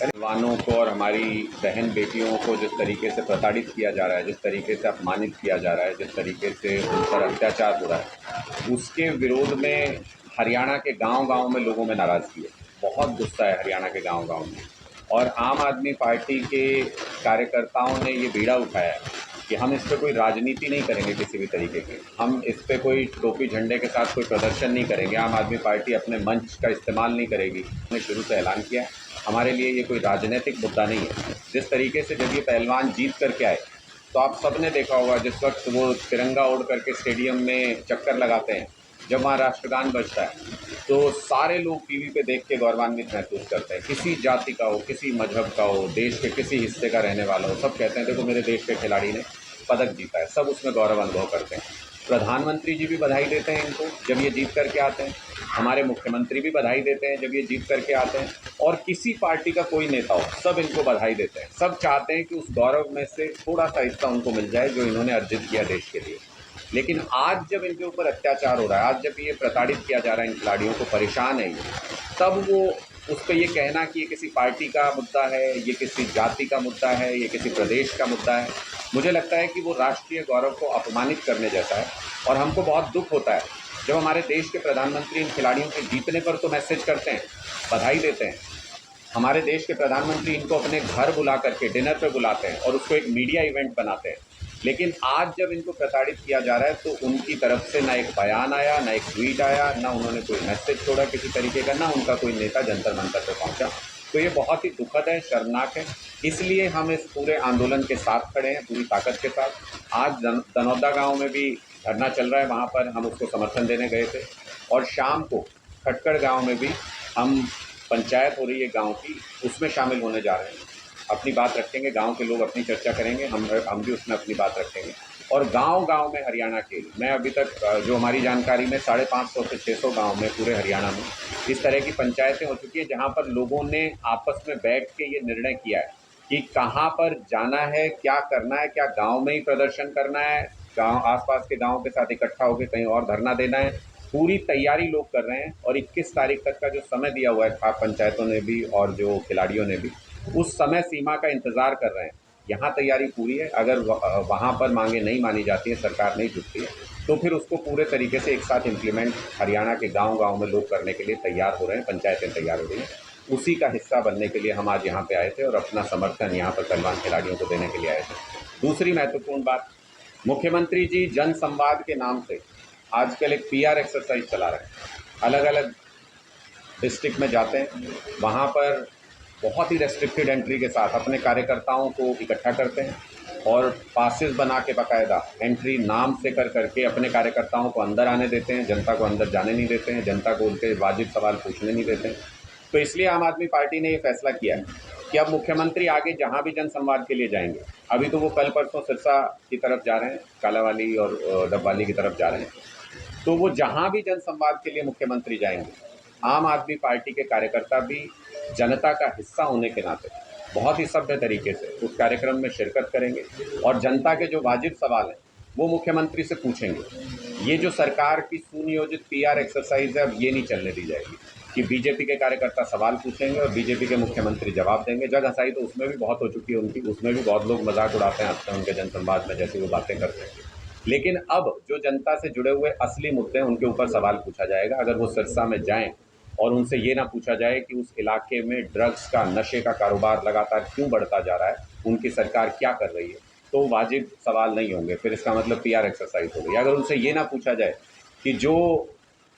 जवानों को और हमारी बहन बेटियों को जिस तरीके से प्रताड़ित किया जा रहा है, जिस तरीके से अपमानित किया जा रहा है, जिस तरीके से उन पर अत्याचार हो रहा है, उसके विरोध में हरियाणा के गांव-गांव में लोगों में नाराज़गी है। बहुत गुस्सा है हरियाणा के गांव-गांव में। और आम आदमी पार्टी के कार्यकर्ताओं ने ये बीड़ा उठाया है कि हम इस पे कोई राजनीति नहीं करेंगे किसी भी तरीके की। हम इस पे कोई टोपी झंडे के साथ कोई प्रदर्शन नहीं करेंगे। आम आदमी पार्टी अपने मंच का इस्तेमाल नहीं करेगी। हमने शुरू से ऐलान किया है, हमारे लिए ये कोई राजनीतिक मुद्दा नहीं है। जिस तरीके से जब ये पहलवान जीत करके आए, तो आप सब ने देखा होगा जिस वक्त वो तिरंगा ओढ़ करके स्टेडियम में चक्कर लगाते हैं, जब वहाँ राष्ट्रगान बजता है, तो सारे लोग टीवी पे देख के गौरवान्वित महसूस करते हैं। किसी जाति का हो, किसी मजहब का हो, देश के किसी हिस्से का रहने वाला हो, सब कहते हैं देखो मेरे देश के खिलाड़ी ने पदक जीता है। सब उसमें गौरव अनुभव करते हैं। प्रधानमंत्री जी भी बधाई देते हैं इनको जब ये जीत करके आते हैं। हमारे मुख्यमंत्री भी बधाई देते हैं जब ये जीत करके आते हैं। और किसी पार्टी का कोई नेता हो, सब इनको बधाई देते हैं। सब चाहते हैं कि उस गौरव में से थोड़ा-सा हिस्सा उनको मिल जाए जो इन्होंने अर्जित किया देश के लिए। लेकिन आज जब इनके ऊपर अत्याचार हो रहा है, आज जब ये प्रताड़ित किया जा रहा है इन खिलाड़ियों को, परेशान है ये, तब वो उस पे ये कहना कि ये किसी पार्टी का मुद्दा है, ये किसी जाति का मुद्दा है, ये किसी प्रदेश का मुद्दा है, मुझे लगता है कि वो राष्ट्रीय गौरव को अपमानित करने जैसा है। और हमको बहुत दुख होता है जब हमारे देश के प्रधानमंत्री इन खिलाड़ियों के जीतने पर तो मैसेज करते हैं, बधाई देते हैं। हमारे देश के प्रधानमंत्री इनको अपने घर बुला करके डिनर पे बुलाते हैं और उसको एक मीडिया इवेंट बनाते हैं। लेकिन आज जब इनको प्रताड़ित किया जा रहा है तो उनकी तरफ से ना एक बयान आया, ना एक ट्वीट आया, ना उन्होंने कोई मैसेज छोड़ा किसी तरीके का, ना उनका कोई नेता जंतर मंतर पे पहुंचा। तो ये बहुत ही दुखद है, शर्मनाक है। इसलिए हम इस पूरे आंदोलन के साथ खड़े हैं, पूरी ताकत के साथ। आज दनौदा गांव में भी धरना चल रहा है, वहाँ पर हम उसको समर्थन देने गए थे। और शाम को खटकड़ गाँव में भी हम, पंचायत हो रही है गाँव की, उसमें शामिल होने जा रहे हैं। अपनी बात रखेंगे, गांव के लोग अपनी चर्चा करेंगे, हम भी उसमें अपनी बात रखेंगे। और गांव-गांव में हरियाणा के, मैं अभी तक जो हमारी जानकारी में 550 से 600 गांव में पूरे हरियाणा में इस तरह की पंचायतें हो चुकी हैं जहां पर लोगों ने आपस में बैठ के ये निर्णय किया है कि कहां पर जाना है, क्या करना है, क्या गाँव में ही प्रदर्शन करना है, गाँव आस-पास के गाँव के साथ इकट्ठा होकर कहीं और धरना देना है। पूरी तैयारी लोग कर रहे हैं और 21 तारीख तक का जो समय दिया हुआ है खाप पंचायतों ने भी और जो खिलाड़ियों ने भी, उस समय सीमा का इंतज़ार कर रहे हैं। यहाँ तैयारी पूरी है। अगर वहाँ पर मांगें नहीं मानी जाती हैं, सरकार नहीं जुटती है, तो फिर उसको पूरे तरीके से एक साथ इम्प्लीमेंट हरियाणा के गाँव-गाँव में लोग करने के लिए तैयार हो रहे हैं, पंचायतें तैयार हो रही हैं। उसी का हिस्सा बनने के लिए हम आज यहाँ पे आए थे और अपना समर्थन यहाँ पर पहलवान खिलाड़ियों को देने के लिए आए थे। दूसरी महत्वपूर्ण बात, मुख्यमंत्री जी जन संवाद के नाम से आजकल एक पीआर एक्सरसाइज चला रहे हैं। अलग-अलग डिस्ट्रिक्ट में जाते हैं, वहाँ पर बहुत ही रेस्ट्रिक्टेड एंट्री के साथ अपने कार्यकर्ताओं को इकट्ठा करते हैं और पासेस बना के बाकायदा एंट्री नाम से कर करके अपने कार्यकर्ताओं को अंदर आने देते हैं, जनता को अंदर जाने नहीं देते हैं, जनता को उनके वाजिब सवाल पूछने नहीं देते हैं। तो इसलिए आम आदमी पार्टी ने ये फैसला किया है कि अब मुख्यमंत्री आगे जहाँ भी जनसंवाद के लिए जाएंगे, अभी तो वो कल परसों सिरसा की तरफ जा रहे हैं, कालावाली और डबवाली की तरफ जा रहे हैं, तो वो जहाँ भी जनसंवाद के लिए मुख्यमंत्री जाएंगे, आम आदमी पार्टी के कार्यकर्ता भी जनता का हिस्सा होने के नाते बहुत ही सभ्य तरीके से उस कार्यक्रम में शिरकत करेंगे और जनता के जो वाजिब सवाल हैं वो मुख्यमंत्री से पूछेंगे। ये जो सरकार की सुनियोजित पीआर एक्सरसाइज है, अब ये नहीं चलने दी जाएगी कि बीजेपी के कार्यकर्ता सवाल पूछेंगे और बीजेपी के मुख्यमंत्री जवाब देंगे। जग हंसाई तो उसमें भी बहुत हो चुकी है उनकी, उसमें भी बहुत लोग मजाक उड़ाते हैं, हंसते हैं उनके जनसंवाद में जैसे वो बातें करते हैं। लेकिन अब जो जनता से जुड़े हुए असली मुद्दे हैं उनके ऊपर सवाल पूछा जाएगा। अगर वो सिरसा में जाएं और उनसे ये ना पूछा जाए कि उस इलाके में ड्रग्स का, नशे का कारोबार लगातार क्यों बढ़ता जा रहा है, उनकी सरकार क्या कर रही है, तो वाजिब सवाल नहीं होंगे, फिर इसका मतलब पीआर एक्सरसाइज हो गई। अगर उनसे ये ना पूछा जाए कि जो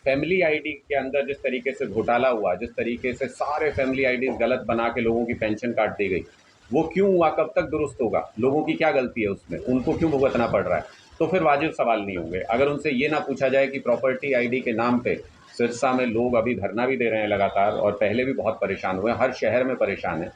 फैमिली आईडी के अंदर जिस तरीके से घोटाला हुआ, जिस तरीके से सारे फैमिली आईडीज गलत बना के लोगों की पेंशन काट दी गई, वो क्यों हुआ, कब तक दुरुस्त होगा, लोगों की क्या गलती है उसमें, उनको क्यों भुगतना पड़ रहा है, तो फिर वाजिब सवाल नहीं होंगे। अगर उनसे ये ना पूछा जाए कि प्रॉपर्टी आईडी के नाम पे सिरसा में लोग अभी धरना भी दे रहे हैं लगातार और पहले भी बहुत परेशान हुए, हर शहर में परेशान है,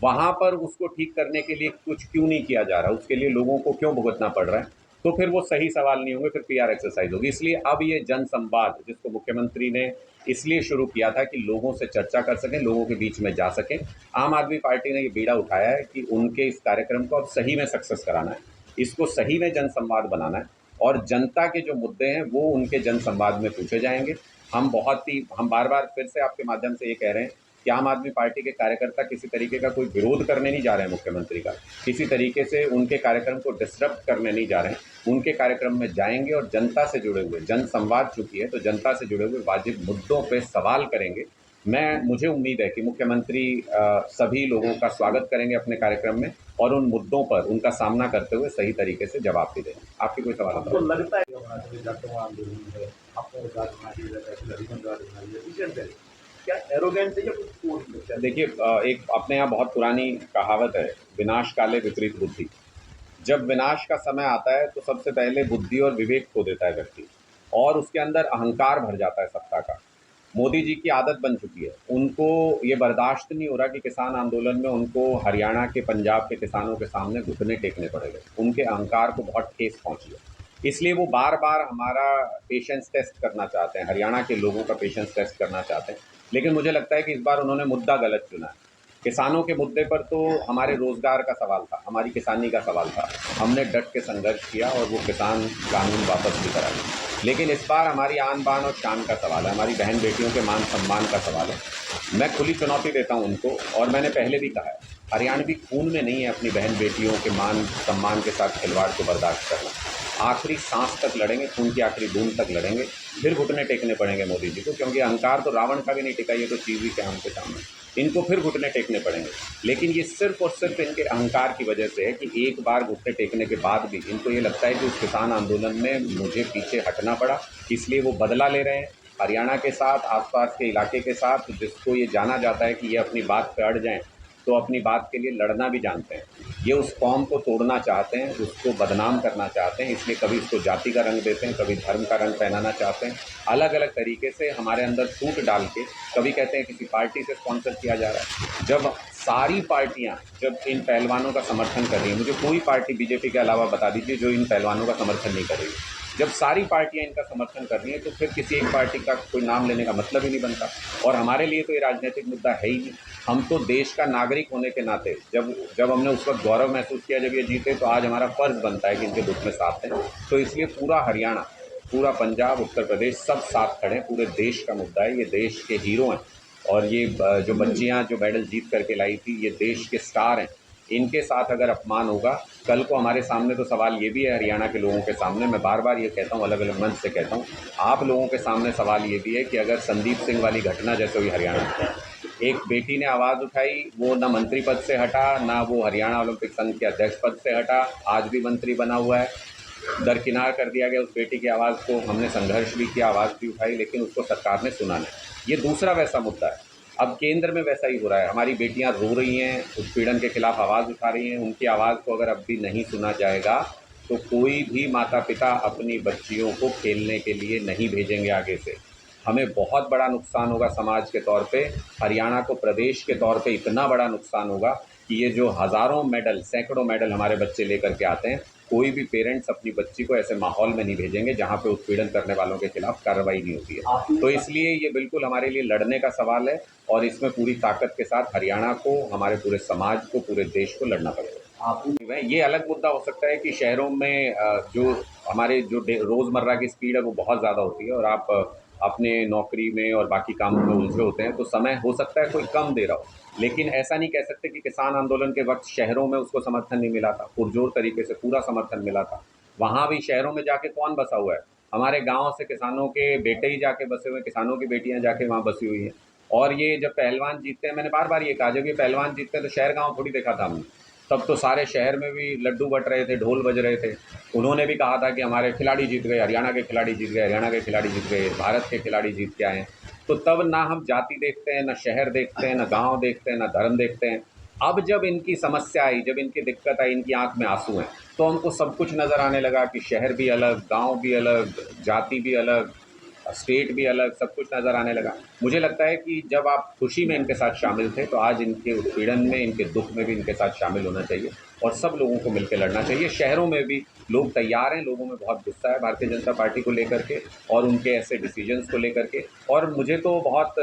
वहाँ पर उसको ठीक करने के लिए कुछ क्यों नहीं किया जा रहा, उसके लिए लोगों को क्यों भुगतना पड़ रहा है, तो फिर वो सही सवाल नहीं होंगे, फिर पीआर एक्सरसाइज होगी। इसलिए अब ये जन संवाद जिसको मुख्यमंत्री ने इसलिए शुरू किया था कि लोगों से चर्चा कर सकें, लोगों के बीच में जा सकें। आम आदमी पार्टी ने ये बीड़ा उठाया है कि उनके इस कार्यक्रम को अब सही में सक्सेस कराना है, इसको सही में जन संवाद बनाना है और जनता के जो मुद्दे हैं वो उनके जन संवाद में पूछे जाएंगे। हम बार बार फिर से आपके माध्यम से ये कह रहे हैं कि आम आदमी पार्टी के कार्यकर्ता किसी तरीके का कोई विरोध करने नहीं जा रहे हैं मुख्यमंत्री का, किसी तरीके से उनके कार्यक्रम को डिस्टर्ब करने नहीं जा रहे हैं। उनके कार्यक्रम में जाएंगे और जनता से जुड़े हुए, जन संवाद चूंकि है तो जनता से जुड़े हुए वाजिब मुद्दों पे सवाल करेंगे। मुझे उम्मीद है कि मुख्यमंत्री सभी लोगों का स्वागत करेंगे अपने कार्यक्रम में और उन मुद्दों पर उनका सामना करते हुए सही तरीके से जवाब भी देंगे। आपकी कोई सवाल आपको लगता है क्या एरोगेंस है या कुछ? देखिए, एक अपने यहाँ बहुत पुरानी कहावत है, विनाश काले विपरीत बुद्धि। जब विनाश का समय आता है तो सबसे पहले बुद्धि और विवेक खो देता है व्यक्ति और उसके अंदर अहंकार भर जाता है सत्ता का। मोदी जी की आदत बन चुकी है, उनको ये बर्दाश्त नहीं हो रहा कि किसान आंदोलन में उनको हरियाणा के, पंजाब के किसानों के सामने घुटने टेकने पड़ेंगे। उनके अहंकार को बहुत ठेस पहुंची है, इसलिए वो बार बार हमारा पेशेंस टेस्ट करना चाहते हैं, हरियाणा के लोगों का पेशेंस टेस्ट करना चाहते हैं। लेकिन मुझे लगता है कि इस बार उन्होंने मुद्दा गलत चुना है। किसानों के मुद्दे पर तो हमारे रोज़गार का सवाल था, हमारी किसानी का सवाल था, हमने डट के संघर्ष किया और वो किसान कानून वापस भी करा लिया। लेकिन इस बार हमारी आन बान और शान का सवाल है, हमारी बहन बेटियों के मान सम्मान का सवाल है। मैं खुली चुनौती देता हूं उनको, और मैंने पहले भी कहा है, हरियाणवी खून में नहीं है अपनी बहन बेटियों के मान सम्मान के साथ खिलवाड़ को बर्दाश्त करना। आखिरी सांस तक लड़ेंगे, खून की आखिरी बूंद तक लड़ेंगे, फिर घुटने टेकने पड़ेंगे मोदी जी को, क्योंकि अहंकार तो रावण का भी नहीं टिका, ये तो चीज़ ही क्या उनके सामने, इनको फिर घुटने टेकने पड़ेंगे। लेकिन ये सिर्फ और सिर्फ इनके अहंकार की वजह से है कि एक बार घुटने टेकने के बाद भी इनको ये लगता है कि उस किसान आंदोलन में मुझे पीछे हटना पड़ा, इसलिए वो बदला ले रहे हैं हरियाणा के साथ, आसपास के इलाके के साथ, जिसको ये जाना जाता है कि ये अपनी बात पे अड़ जाएं तो अपनी बात के लिए लड़ना भी जानते हैं। ये उस कौम को तोड़ना चाहते हैं, उसको बदनाम करना चाहते हैं, इसलिए कभी उसको जाति का रंग देते हैं, कभी धर्म का रंग पहनाना चाहते हैं, अलग अलग तरीके से हमारे अंदर छूट डाल के। कभी कहते हैं किसी पार्टी से स्पॉन्सर किया जा रहा है। जब सारी पार्टियां जब इन पहलवानों का समर्थन कर रही हैं, मुझे कोई पार्टी बीजेपी के अलावा बता दीजिए जो इन पहलवानों का समर्थन नहीं कर रही है। जब सारी पार्टियां इनका समर्थन कर रही हैं तो फिर किसी एक पार्टी का कोई नाम लेने का मतलब ही नहीं बनता। और हमारे लिए तो ये राजनीतिक मुद्दा है ही नहीं। हम तो देश का नागरिक होने के नाते जब हमने उस वक्त गौरव महसूस किया जब ये जीते, तो आज हमारा फ़र्ज़ बनता है कि इनके दुख में साथ दें। तो इसलिए पूरा हरियाणा, पूरा पंजाब, उत्तर प्रदेश सब साथ खड़े हैं। पूरे देश का मुद्दा है, ये देश के हीरो हैं और ये जो बच्चियाँ जो मेडल जीत करके लाई थी, ये देश के स्टार हैं। इनके साथ अगर अपमान होगा, कल को हमारे सामने तो सवाल ये भी है, हरियाणा के लोगों के सामने, मैं बार बार ये कहता हूँ, अलग अलग मंच से कहता हूँ, आप लोगों के सामने सवाल ये भी है कि अगर संदीप सिंह वाली घटना जैसे हुई हरियाणा में, एक बेटी ने आवाज़ उठाई, वो ना मंत्री पद से हटा, ना वो हरियाणा ओलंपिक संघ के अध्यक्ष पद से हटा, आज भी मंत्री बना हुआ है, दरकिनार कर दिया गया उस बेटी की आवाज़ को। हमने संघर्ष भी किया, आवाज़ भी उठाई, लेकिन उसको सरकार ने सुना नहीं। ये दूसरा वैसा मुद्दा है। अब केंद्र में वैसा ही हो रहा है, हमारी बेटियां रो रही हैं, उत्पीड़न के खिलाफ आवाज़ उठा रही हैं, उनकी आवाज़ को अगर अब भी नहीं सुना जाएगा तो कोई भी माता पिता अपनी बच्चियों को खेलने के लिए नहीं भेजेंगे आगे से। हमें बहुत बड़ा नुकसान होगा समाज के तौर पे, हरियाणा को प्रदेश के तौर पे इतना बड़ा नुकसान होगा कि ये जो हज़ारों मेडल, सैकड़ों मेडल हमारे बच्चे लेकर के आते हैं, कोई भी पेरेंट्स अपनी बच्ची को ऐसे माहौल में नहीं भेजेंगे जहाँ पे उत्पीड़न करने वालों के खिलाफ कार्रवाई नहीं होती है। तो इसलिए ये बिल्कुल हमारे लिए लड़ने का सवाल है और इसमें पूरी ताकत के साथ हरियाणा को, हमारे पूरे समाज को, पूरे देश को लड़ना पड़ेगा। ये अलग मुद्दा हो सकता है कि शहरों में जो हमारे जो रोज़मर्रा की स्पीड है वो बहुत ज़्यादा होती है और आप अपने नौकरी में और बाकी कामों में उलझे होते हैं, तो समय हो सकता है कोई कम दे रहा हो। लेकिन ऐसा नहीं कह सकते कि किसान आंदोलन के वक्त शहरों में उसको समर्थन नहीं मिला था, पुरजोर तरीके से पूरा समर्थन मिला था। वहाँ भी शहरों में जाके कौन बसा हुआ है? हमारे गाँव से किसानों के बेटे ही जाके बसे हुए हैं, किसानों की बेटियाँ जाके वहाँ बसी हुई हैं। और ये जब पहलवान जीतते हैं, मैंने बार बार ये कहा, जब ये पहलवान जीतते हैं तो शहर गाँव थोड़ी देखा था हमने, तब तो सारे शहर में भी लड्डू बट रहे थे, ढोल बज रहे थे। उन्होंने भी कहा था कि हमारे खिलाड़ी जीत गए, हरियाणा के खिलाड़ी जीत गए, हरियाणा के खिलाड़ी जीत गए, भारत के खिलाड़ी जीत के आए हैं। तो तब ना हम जाति देखते हैं, ना शहर देखते हैं, ना गांव देखते हैं, ना धर्म देखते हैं। अब जब इनकी समस्या आई, जब इनकी दिक्कत आई, इनकी आंख में आंसू हैं, तो हमको सब कुछ नज़र आने लगा कि शहर भी अलग, गांव भी अलग, जाति भी अलग, स्टेट भी अलग, सब कुछ नज़र आने लगा। मुझे लगता है कि जब आप खुशी में इनके साथ शामिल थे, तो आज इनके उत्पीड़न में, इनके दुख में भी इनके साथ शामिल होना चाहिए और सब लोगों को मिलकर लड़ना चाहिए। शहरों में भी लोग तैयार हैं, लोगों में बहुत गुस्सा है भारतीय जनता पार्टी को लेकर के और उनके ऐसे डिसीजंस को लेकर के। और मुझे तो बहुत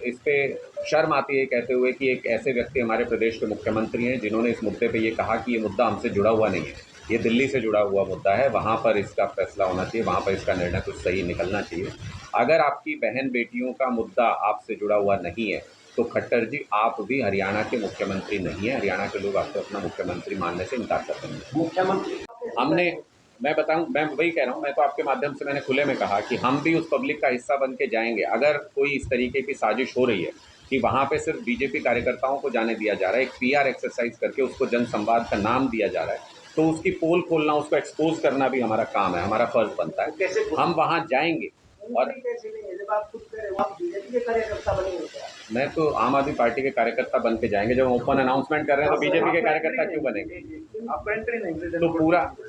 इस पे शर्म आती है कहते हुए कि एक ऐसे व्यक्ति हमारे प्रदेश के मुख्यमंत्री हैं जिन्होंने इस मुद्दे पे ये कहा कि ये मुद्दा हमसे जुड़ा हुआ नहीं है, ये दिल्ली से जुड़ा हुआ मुद्दा है, वहाँ पर इसका फैसला होना चाहिए, वहाँ पर इसका निर्णय कुछ सही निकलना चाहिए। अगर आपकी बहन बेटियों का मुद्दा आपसे जुड़ा हुआ नहीं है तो खट्टर जी आप भी हरियाणा के मुख्यमंत्री नहीं हैं, हरियाणा के लोग आपको अपना मुख्यमंत्री मानने से इनकार कर रहे हैं। मुख्यमंत्री हमने मैं बताऊं, मैं वही कह रहा हूं, मैं तो आपके माध्यम से मैंने खुले में कहा कि हम भी उस पब्लिक का हिस्सा बन के जाएंगे। अगर कोई इस तरीके की साजिश हो रही है कि वहां पे सिर्फ बीजेपी कार्यकर्ताओं को जाने दिया जा रहा है, एक पीआर एक्सरसाइज करके उसको जनसंवाद का नाम दिया जा रहा है, तो उसकी पोल खोलना, उसको एक्सपोज करना भी हमारा काम है, हमारा फर्ज बनता है। हम वहां जाएंगे। और कैसे नहीं है जब आप खुद कह रहे हो आप बीजेपी के कार्यकर्ता बने हो क्या? मैं तो आम आदमी पार्टी के कार्यकर्ता बन के जाएंगे। जब हम ओपन अनाउंसमेंट कर रहे हैं तो बीजेपी के कार्यकर्ता क्यों बनेंगे? आपका एंट्री नहीं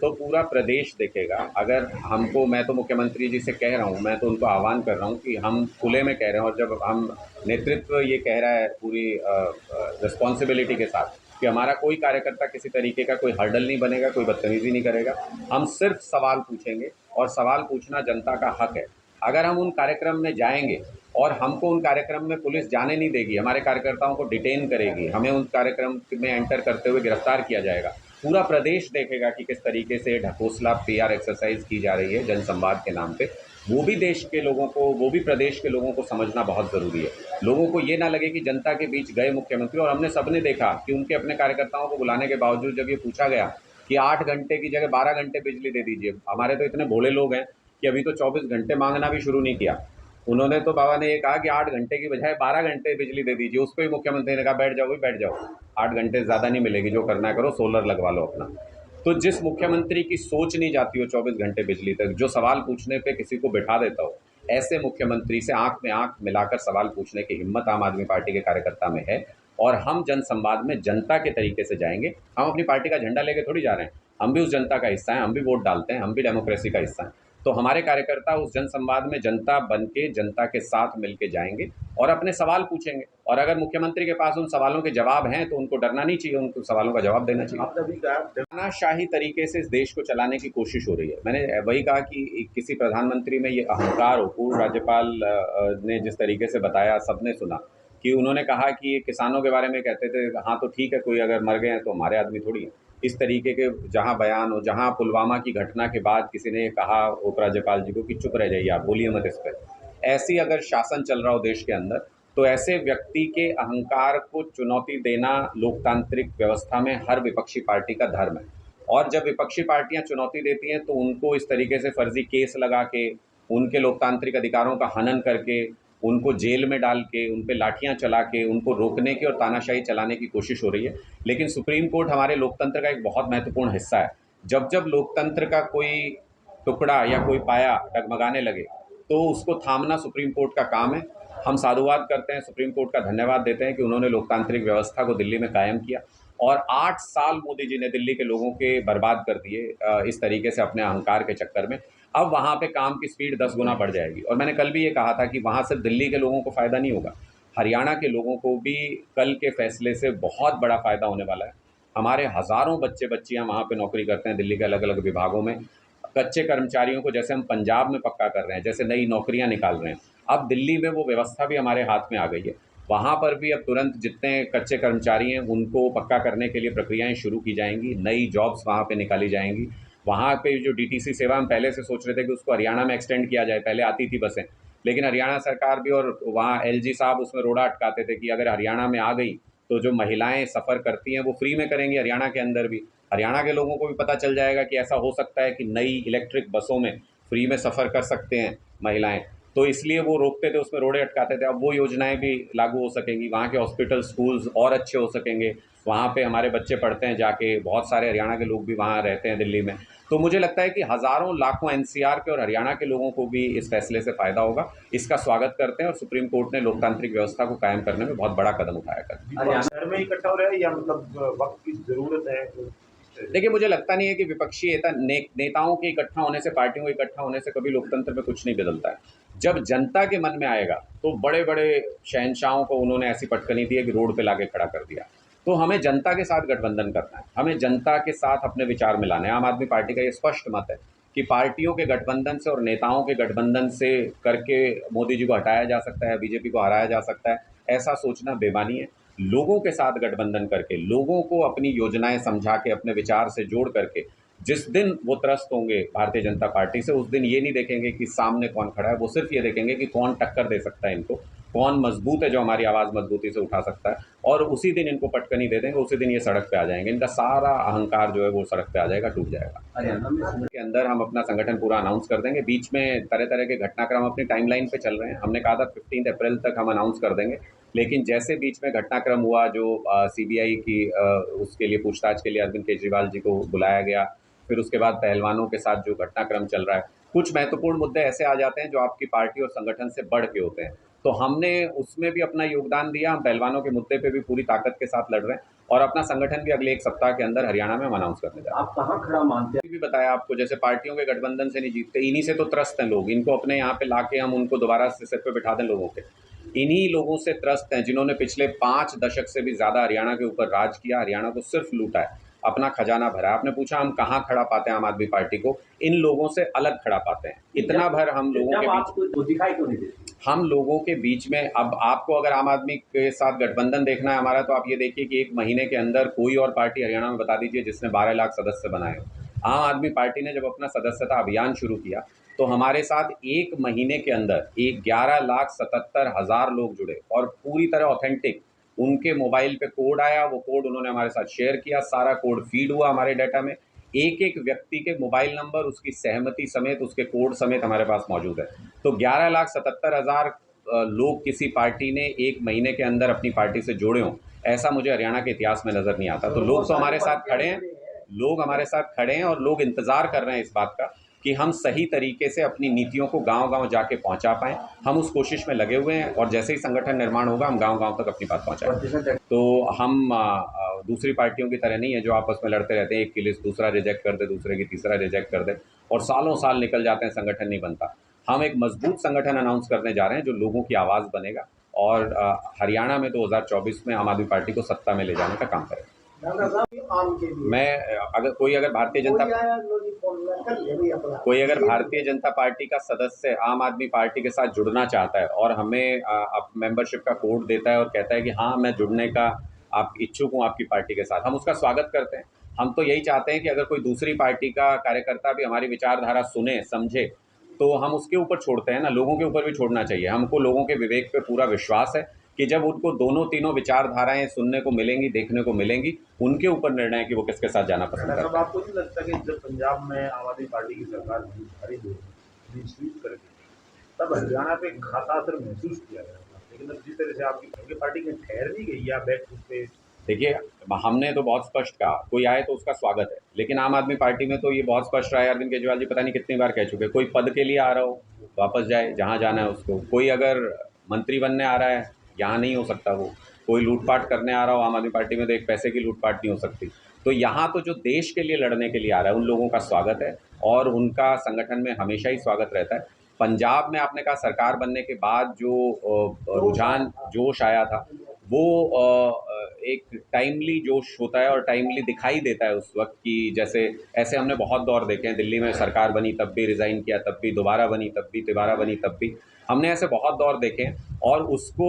तो पूरा प्रदेश देखेगा। अगर हमको, मैं तो मुख्यमंत्री जी से कह रहा हूँ, मैं तो उनको आह्वान कर रहा हूँ कि हम खुले में कह रहे हैं, और जब हम नेतृत्व ये कह रहा है पूरी रिस्पॉन्सिबिलिटी के साथ कि हमारा कोई कार्यकर्ता किसी तरीके का कोई हर्डल नहीं बनेगा, कोई बदतमीजी नहीं करेगा, हम सिर्फ सवाल पूछेंगे, और सवाल पूछना जनता का हक है। अगर हम उन कार्यक्रम में जाएंगे और हमको उन कार्यक्रम में पुलिस जाने नहीं देगी, हमारे कार्यकर्ताओं को डिटेन करेगी, हमें उन कार्यक्रम में एंटर करते हुए गिरफ्तार किया जाएगा, पूरा प्रदेश देखेगा कि किस तरीके से ढकोसला पीआर एक्सरसाइज की जा रही है जनसंवाद के नाम पे। वो भी देश के लोगों को, वो भी प्रदेश के लोगों को समझना बहुत ज़रूरी है। लोगों को ये ना लगे कि जनता के बीच गए मुख्यमंत्री, और हमने सबने देखा कि उनके अपने कार्यकर्ताओं को बुलाने के बावजूद जब ये पूछा गया कि 8 घंटे की जगह 12 घंटे बिजली दे दीजिए, हमारे तो इतने भोले लोग हैं कि अभी तो 24 घंटे मांगना भी शुरू नहीं किया। उन्होंने तो बाबा ने ये कहा कि 8 घंटे की बजाय 12 घंटे बिजली दे दीजिए। उस पर ही मुख्यमंत्री ने कहा बैठ जाओ भाई, बैठ जाओ, 8 घंटे ज़्यादा नहीं मिलेगी, जो करना है करो, सोलर लगवा लो अपना। तो जिस मुख्यमंत्री की सोच नहीं जाती हो 24 घंटे बिजली तक, जो सवाल पूछने पे किसी को बिठा देता हो, ऐसे मुख्यमंत्री से आंख में आंख मिलाकर सवाल पूछने की हिम्मत आम आदमी पार्टी के कार्यकर्ता में है। और हम जनसंवाद में जनता के तरीके से जाएंगे। हम अपनी पार्टी का झंडा लेके थोड़ी जा रहे हैं, हम भी उस जनता का हिस्सा हैं, हम भी वोट डालते हैं, हम भी डेमोक्रेसी का हिस्सा हैं। तो हमारे कार्यकर्ता उस जनसंवाद में जनता बन के, जनता के साथ मिल के जाएंगे और अपने सवाल पूछेंगे। और अगर मुख्यमंत्री के पास उन सवालों के जवाब हैं तो उनको डरना नहीं चाहिए, उनको सवालों का जवाब देना चाहिए। आपने अभी कहा तानाशाही तरीके से इस देश को चलाने की कोशिश हो रही है। मैंने वही कहा कि किसी प्रधानमंत्री में ये अहंकार हो। पूर्व राज्यपाल ने जिस तरीके से बताया, सबने सुना कि उन्होंने कहा कि ये किसानों के बारे में कहते थे, हाँ तो ठीक है, कोई अगर मर गए हैं तो हमारे आदमी थोड़ी है। इस तरीके के जहाँ बयान हो, जहाँ पुलवामा की घटना के बाद किसी ने कहा उपराज्यपाल जी को कि चुप रह जाइए, आप बोलिए मत इस पर। ऐसी अगर शासन चल रहा हो देश के अंदर, तो ऐसे व्यक्ति के अहंकार को चुनौती देना लोकतांत्रिक व्यवस्था में हर विपक्षी पार्टी का धर्म है। और जब विपक्षी पार्टियां चुनौती देती हैं तो उनको इस तरीके से फर्जी केस लगा के, उनके लोकतांत्रिक अधिकारों का हनन करके, उनको जेल में डाल के, उन पे लाठियां चला के उनको रोकने की और तानाशाही चलाने की कोशिश हो रही है। लेकिन सुप्रीम कोर्ट हमारे लोकतंत्र का एक बहुत महत्वपूर्ण हिस्सा है। जब जब लोकतंत्र का कोई टुकड़ा या कोई पाया डगमगाने लगे तो उसको थामना सुप्रीम कोर्ट का काम है। हम साधुवाद करते हैं, सुप्रीम कोर्ट का धन्यवाद देते हैं कि उन्होंने लोकतांत्रिक व्यवस्था को दिल्ली में कायम किया। और 8 साल मोदी जी ने दिल्ली के लोगों के बर्बाद कर दिए इस तरीके से अपने अहंकार के चक्कर में। अब वहाँ पे काम की स्पीड 10 गुना बढ़ जाएगी। और मैंने कल भी ये कहा था कि वहाँ सिर्फ दिल्ली के लोगों को फ़ायदा नहीं होगा, हरियाणा के लोगों को भी कल के फैसले से बहुत बड़ा फ़ायदा होने वाला है। हमारे हज़ारों बच्चे बच्चियाँ वहाँ पे नौकरी करते हैं दिल्ली के अलग अलग विभागों में। कच्चे कर्मचारियों को जैसे हम पंजाब में पक्का कर रहे हैं, जैसे नई नौकरियां निकाल रहे हैं, अब दिल्ली में वो व्यवस्था भी हमारे हाथ में आ गई है। वहाँ पर भी अब तुरंत जितने कच्चे कर्मचारी हैं उनको पक्का करने के लिए प्रक्रियाएं शुरू की जाएंगी, नई जॉब्स वहाँ पे निकाली जाएंगी। वहाँ पे जो डीटीसी सेवा हम पहले से सोच रहे थे कि उसको हरियाणा में एक्सटेंड किया जाए, पहले आती थी बसें, लेकिन हरियाणा सरकार भी और वहाँ एलजी साहब उसमें रोड़ा अटकाते थे कि अगर हरियाणा में आ गई तो जो महिलाएं सफ़र करती हैं वो फ्री में करेंगी हरियाणा के अंदर भी। हरियाणा के लोगों को भी पता चल जाएगा कि ऐसा हो सकता है कि नई इलेक्ट्रिक बसों में फ्री में सफ़र कर सकते हैं महिलाएं। तो इसलिए वो रोकते थे, उसमें रोड़े अटकाते थे। अब वो योजनाएं भी लागू हो सकेंगी, वहाँ के हॉस्पिटल स्कूल्स और अच्छे हो सकेंगे। वहाँ पे हमारे बच्चे पढ़ते हैं जाके, बहुत सारे हरियाणा के लोग भी वहाँ रहते हैं दिल्ली में। तो मुझे लगता है कि हज़ारों लाखों एनसीआर के और हरियाणा के लोगों को भी इस फैसले से फ़ायदा होगा। इसका स्वागत करते हैं और सुप्रीम कोर्ट ने लोकतांत्रिक व्यवस्था को कायम करने में बहुत बड़ा कदम उठाया कर। शहर में इकट्ठा हो रहा है या मतलब वक्त की जरूरत है? देखिए, मुझे लगता नहीं है कि विपक्षी नेताओं के इकट्ठा होने से, पार्टियों के इकट्ठा होने से कभी लोकतंत्र में कुछ नहीं बदलता है। जब जनता के मन में आएगा तो बड़े बड़े शहंशाहों को उन्होंने ऐसी पटकनी दी है कि रोड पे लाके खड़ा कर दिया। तो हमें जनता के साथ गठबंधन करना है, हमें जनता के साथ अपने विचार मिलाने हैं। आम आदमी पार्टी का ये स्पष्ट मत है कि पार्टियों के गठबंधन से और नेताओं के गठबंधन से करके मोदी जी को हटाया जा सकता है, बीजेपी को हराया जा सकता है, ऐसा सोचना बेमानी है। लोगों के साथ गठबंधन करके, लोगों को अपनी योजनाएं समझा के, अपने विचार से जोड़ करके, जिस दिन वो त्रस्त होंगे भारतीय जनता पार्टी से, उस दिन ये नहीं देखेंगे कि सामने कौन खड़ा है, वो सिर्फ ये देखेंगे कि कौन टक्कर दे सकता है इनको। कौन मजबूत है जो हमारी आवाज़ मजबूती से उठा सकता है, और उसी दिन इनको पटकनी दे देंगे, उसी दिन ये सड़क पे आ जाएंगे। इनका सारा अहंकार जो है वो सड़क पे आ जाएगा, टूट जाएगा। हरियाणा में के अंदर हम अपना संगठन पूरा अनाउंस कर देंगे। बीच में तरह तरह के घटनाक्रम अपनी टाइमलाइन पे चल रहे हैं। हमने कहा था 15 अप्रैल तक हम अनाउंस कर देंगे, लेकिन जैसे बीच में घटनाक्रम हुआ जो सीबीआई की उसके लिए पूछताछ के लिए अरविंद केजरीवाल जी को बुलाया गया, फिर उसके बाद पहलवानों के साथ जो घटनाक्रम चल रहा है, कुछ महत्वपूर्ण मुद्दे ऐसे आ जाते हैं जो आपकी पार्टी और संगठन से बढ़ के होते हैं, तो हमने उसमें भी अपना योगदान दिया। हम पहलवानों के मुद्दे पे भी पूरी ताकत के साथ लड़ रहे हैं, और अपना संगठन भी अगले 1 सप्ताह के अंदर हरियाणा में हम अनाउंस करने जा रहे हैं। आप कहाँ खड़ा मानते हैं? भी बताया आपको, जैसे पार्टियों के गठबंधन से नहीं जीतते, इन्हीं से तो त्रस्त हैं लोग। इनको अपने यहाँ पे लाके हम उनको दोबारा से सिर पे बिठा दें लोगों के, इन्हीं लोगों से त्रस्त हैं जिन्होंने पिछले 5 दशक से भी ज़्यादा हरियाणा के ऊपर राज किया, हरियाणा को सिर्फ लूटा है, अपना खजाना भरा है। आपने पूछा हम कहाँ खड़ा पाते हैं आम आदमी पार्टी को, इन लोगों से अलग खड़ा पाते हैं। इतना भर हम लोगों के जब बीच, आपको दिखाई क्यों नहीं देती? हम लोगों के बीच में, अब आपको अगर आम आदमी के साथ गठबंधन देखना है हमारा, तो आप ये देखिए कि 1 महीने के अंदर कोई और पार्टी हरियाणा में बता दीजिए जिसने 12 लाख सदस्य बनाए हो। आम आदमी पार्टी ने जब अपना सदस्यता अभियान शुरू किया तो हमारे साथ 1 महीने के अंदर 11,77,000 लोग जुड़े, और पूरी तरह ऑथेंटिक उनके मोबाइल पे कोड आया, वो कोड उन्होंने हमारे साथ शेयर किया, सारा कोड फीड हुआ हमारे डाटा में। एक-एक व्यक्ति के मोबाइल नंबर, उसकी सहमति समेत, उसके कोड समेत हमारे पास मौजूद है। तो 11,77,000 लोग किसी पार्टी ने 1 महीने के अंदर अपनी पार्टी से जोड़े हों, ऐसा मुझे हरियाणा के इतिहास में नज़र नहीं आता। तो लोग तो हमारे साथ खड़े हैं, लोग हमारे साथ खड़े हैं, और लोग इंतज़ार कर रहे हैं इस बात का कि हम सही तरीके से अपनी नीतियों को गाँव-गाँव जाके पहुँचा पाएँ। हम उस कोशिश में लगे हुए हैं, और जैसे ही संगठन निर्माण होगा हम गाँव-गाँव तक अपनी बात पहुँचाएँगे। तो हम दूसरी पार्टियों की तरह नहीं है जो आपस में लड़ते रहते हैं, एक की लिस्ट दूसरा रिजेक्ट कर दे, दूसरे की तीसरा रिजेक्ट कर दे, और सालों साल निकल जाते हैं, संगठन नहीं बनता। हम एक मजबूत संगठन अनाउंस करने जा रहे हैं जो लोगों की आवाज़ बनेगा, और हरियाणा में 2024 में आम आदमी पार्टी को सत्ता में ले जाने का काम करेगा। आम के लिए मैं अगर भारतीय जनता कोई अगर भारतीय जनता पार्टी का सदस्य आम आदमी पार्टी के साथ जुड़ना चाहता है और हमें मेंबरशिप का कोड देता है और कहता है कि हाँ मैं जुड़ने का आप इच्छुक हूँ आपकी पार्टी के साथ, हम उसका स्वागत करते हैं। हम तो यही चाहते हैं कि अगर कोई दूसरी पार्टी का कार्यकर्ता भी हमारी विचारधारा सुने समझे, तो हम उसके ऊपर छोड़ते हैं ना, लोगों के ऊपर भी छोड़ना चाहिए। हमको लोगों के विवेक पे पूरा विश्वास है कि जब उनको दोनों तीनों विचारधाराएं सुनने को मिलेंगी, देखने को मिलेंगी, उनके ऊपर निर्णय है कि वो किसके साथ जाना पसंद करते हैं। आपको नहीं लगता कि जब पंजाब में आम आदमी पार्टी की सरकार भारी जीत कर तब हरियाणा पे खासा असर महसूस किया गया, लेकिन अब जिस तरह से आपकी पार्टी में ठहर नहीं गई या बैक फुट पे? देखिए, हमने तो बहुत स्पष्ट कहा, कोई आए तो उसका स्वागत है, लेकिन आम आदमी पार्टी में तो ये बहुत स्पष्ट रहा है। अरविंद केजरीवाल जी पता नहीं कितनी बार कह चुके हैं, कोई पद के लिए आ रहा हो वापस जाए जहाँ जाना है उसको, कोई अगर मंत्री बनने आ रहा है यहाँ नहीं हो सकता, वो कोई लूटपाट करने आ रहा हो आम आदमी पार्टी में तो एक पैसे की लूटपाट नहीं हो सकती। तो यहाँ तो जो देश के लिए लड़ने के लिए आ रहा है उन लोगों का स्वागत है, और उनका संगठन में हमेशा ही स्वागत रहता है। पंजाब में आपने कहा सरकार बनने के बाद जो रुझान जोश आया था, वो एक टाइमली जोश होता है और टाइमली दिखाई देता है उस वक्त कि जैसे ऐसे हमने बहुत दौर देखे हैं। दिल्ली में सरकार बनी तब भी रिज़ाइन किया, तब भी दोबारा बनी, तब भी दोबारा बनी, तब भी, हमने ऐसे बहुत दौर देखे हैं, और उसको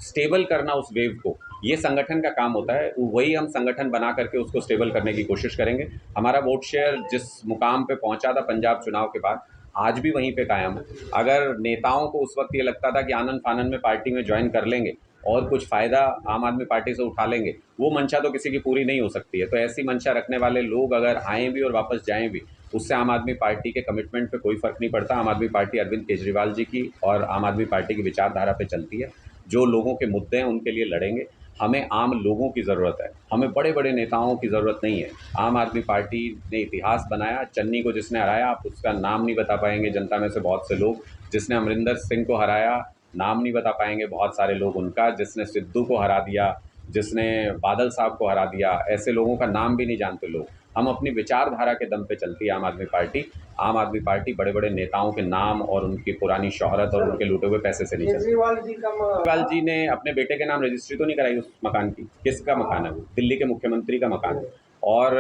स्टेबल करना उस वेव को, ये संगठन का काम होता है। वही हम संगठन बना करके उसको स्टेबल करने की कोशिश करेंगे। हमारा वोट शेयर जिस मुकाम पे पहुंचा था पंजाब चुनाव के बाद, आज भी वहीं पे कायम है। अगर नेताओं को उस वक्त ये लगता था कि आनन फानन में पार्टी में ज्वाइन कर लेंगे और कुछ फ़ायदा आम आदमी पार्टी से उठा लेंगे, वो मंशा तो किसी की पूरी नहीं हो सकती है। तो ऐसी मंशा रखने वाले लोग अगर आएँ भी और वापस जाएँ भी, उससे आम आदमी पार्टी के कमिटमेंट पे कोई फ़र्क नहीं पड़ता। आम आदमी पार्टी अरविंद केजरीवाल जी की और आम आदमी पार्टी की विचारधारा पे चलती है। जो लोगों के मुद्दे हैं उनके लिए लड़ेंगे। हमें आम लोगों की ज़रूरत है, हमें बड़े बड़े नेताओं की ज़रूरत नहीं है। आम आदमी पार्टी ने इतिहास बनाया, चन्नी को जिसने हराया आप उसका नाम नहीं बता पाएंगे जनता में से बहुत से लोग। जिसने अमरिंदर सिंह को हराया नाम नहीं बता पाएंगे बहुत सारे लोग उनका। जिसने सिद्धू को हरा दिया, जिसने बादल साहब को हरा दिया, ऐसे लोगों का नाम भी नहीं जानते लोग। हम अपनी विचारधारा के दम पे चलती है आम आदमी पार्टी। आम आदमी पार्टी बड़े बड़े नेताओं के नाम और उनकी पुरानी शोहरत और उनके लूटे हुए पैसे से नहीं चलती। केजरीवाल जी ने अपने बेटे के नाम रजिस्ट्री तो नहीं कराई उस मकान की। किसका मकान है वो? दिल्ली के मुख्यमंत्री का मकान है। और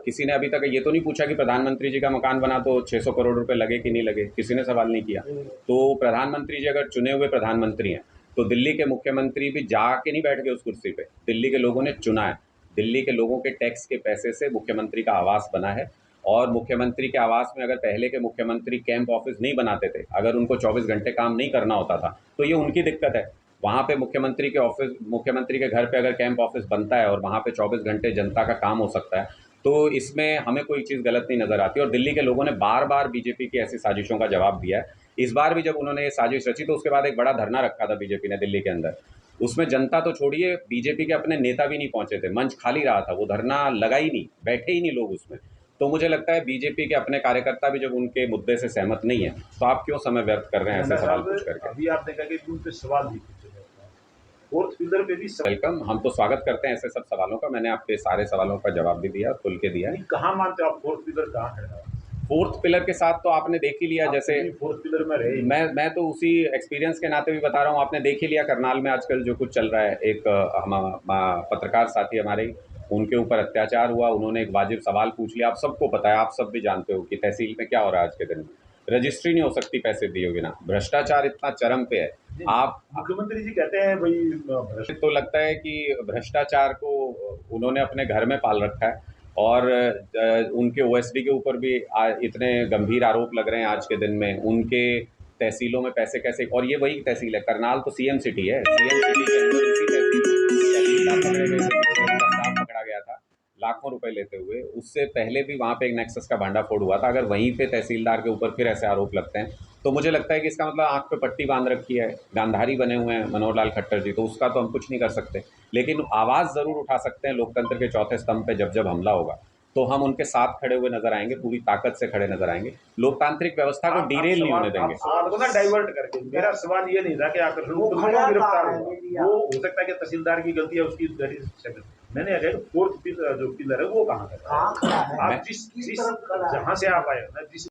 किसी ने अभी तक ये तो नहीं पूछा कि प्रधानमंत्री जी का मकान बना तो 600 करोड़ रुपए लगे कि नहीं लगे, किसी ने सवाल नहीं किया। तो प्रधानमंत्री जी अगर चुने हुए प्रधानमंत्री हैं तो दिल्ली के मुख्यमंत्री भी जाके नहीं बैठ गए उस कुर्सी पे, दिल्ली के लोगों ने चुना है। दिल्ली के लोगों के टैक्स के पैसे से मुख्यमंत्री का आवास बना है, और मुख्यमंत्री के आवास में अगर पहले के मुख्यमंत्री कैंप ऑफिस नहीं बनाते थे, अगर उनको 24 घंटे काम नहीं करना होता था, तो ये उनकी दिक्कत है। वहाँ पे मुख्यमंत्री के घर पे अगर कैंप ऑफिस बनता है और वहाँ पे 24 घंटे जनता का काम हो सकता है, तो इसमें हमें कोई चीज़ गलत नहीं नज़र आती। और दिल्ली के लोगों ने बार-बार बीजेपी की ऐसी साजिशों का जवाब दिया है। इस बार भी जब उन्होंने ये साजिश रची, तो उसके बाद एक बड़ा धरना रखा था बीजेपी ने दिल्ली के अंदर। उसमें जनता तो छोड़िए, बीजेपी के अपने नेता भी नहीं पहुँचे थे, मंच खाली रहा था, वो धरना लगा ही नहीं, बैठे ही नहीं लोग उसमें। तो मुझे लगता है बीजेपी के अपने कार्यकर्ता भी जब उनके मुद्दे से सहमत नहीं है, तो आप क्यों समय व्यर्थ कर रहे हैं ऐसे सवाल पूछ करके? अभी आपने कहा कि उन पे सवाल नहीं पूछे जाते हैं, फोर्थ पिलर पे भी सवाल वेलकम, हम तो स्वागत करते हैं ऐसे सब सवालों का। मैंने आपके सारे सवालों का जवाब भी दिया, खुल के दिया है। नहीं, कहाँ मानते हो आप फोर्थ पिलर कहाँ खड़ा है? फोर्थ पिलर के साथ तो आपने देख ही लिया, जैसे फोर्थ पिलर में रहे। मैं तो उसी एक्सपीरियंस के नाते भी बता रहा हूँ, आपने देख ही लिया करनाल में आजकल जो कुछ चल रहा है। एक पत्रकार साथी हमारे, उनके ऊपर अत्याचार हुआ, उन्होंने एक वाजिब सवाल पूछ लिया। आप सबको पता है, आप सब भी जानते हो कि तहसील में क्या हो रहा है आज के दिन में, रजिस्ट्री नहीं हो सकती पैसे दिए बिना। भ्रष्टाचार इतना चरम पे है। आप मुख्यमंत्री जी कहते हैं भाई तो लगता है कि भ्रष्टाचार को उन्होंने अपने घर में पाल रखा है, और उनके ओएसडी के ऊपर भी इतने गंभीर आरोप लग रहे हैं आज के दिन में। उनके तहसीलों में पैसे कैसे, और ये वही तहसील है, करनाल तो सीएम सिटी है, सीएम सिटी के अंदर उसी तहसीलदार पकड़े गए थे, उनका स्टाफ पकड़ा गया था लाखों रुपए लेते हुए। उससे पहले भी वहाँ पे एक नेक्सस का भांडाफोड़ हुआ था। अगर वहीं पे तहसीलदार के ऊपर फिर ऐसे आरोप लगते हैं, तो मुझे लगता है कि इसका मतलब आँख पे पट्टी बांध रखी है, गांधारी बने हुए हैं मनोहर लाल खट्टर जी, तो उसका तो हम कुछ नहीं कर सकते। लेकिन आवाज़ ज़रूर उठा सकते हैं लोकतंत्र के चौथे स्तंभ पे। जब हमला होगा तो हम उनके साथ खड़े हुए नजर आएंगे, पूरी ताकत से खड़े नजर आएंगे। लोकतांत्रिक व्यवस्था को डिरेल नहीं होने देंगे। सवाल को ना डाइवर्ट करके, मेरा सवाल ये नहीं था कि आकर वो गिरफ्तार हुआ, वो हो सकता है कि तहसीलदार की गलती है, उसकी मैंने अगर फोर्थ पिलर जो पिलर है वो कहाँ है? कहाँ खड़ा है? आप जिस जहाँ से आप आए ना, जिस